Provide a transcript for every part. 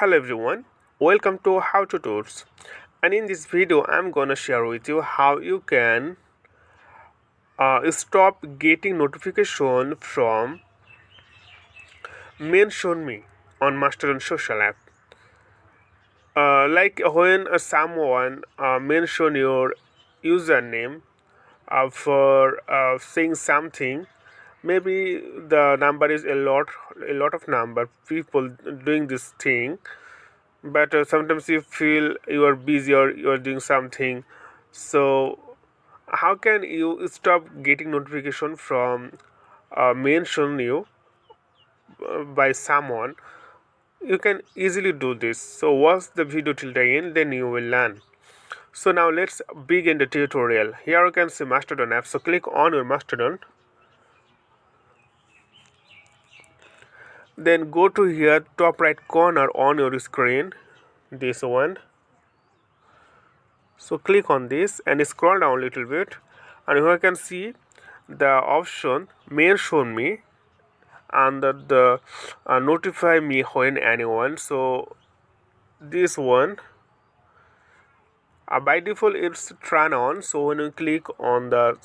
Hello everyone, welcome to How to Tools, and in this video I'm gonna share with you how you can stop getting notification from mention me on Mastodon social app. Like when someone mention your username for saying something, maybe the number is a lot of number people doing this thing, but sometimes you feel you are busy or you are doing something. So how can you stop getting notification from mention you by someone? You can easily do this, so watch the video till the end, then you will learn. So now let's begin the tutorial. Here you can see Mastodon app, so click on your Mastodon, then go to here top right corner on your screen, this one. So click on this and scroll down a little bit, and here you can see the option mention me and the notify me when anyone. So this one by default it's turn on, so when you click on the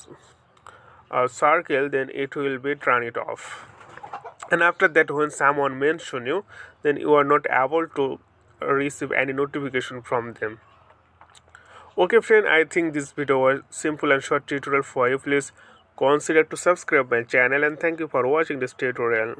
circle, then it will be turn it off. And after that, when someone mention you, then you are not able to receive any notification from them. Okay friend, I think this video was simple and short tutorial for you. Please consider to subscribe my channel, and thank you for watching this tutorial.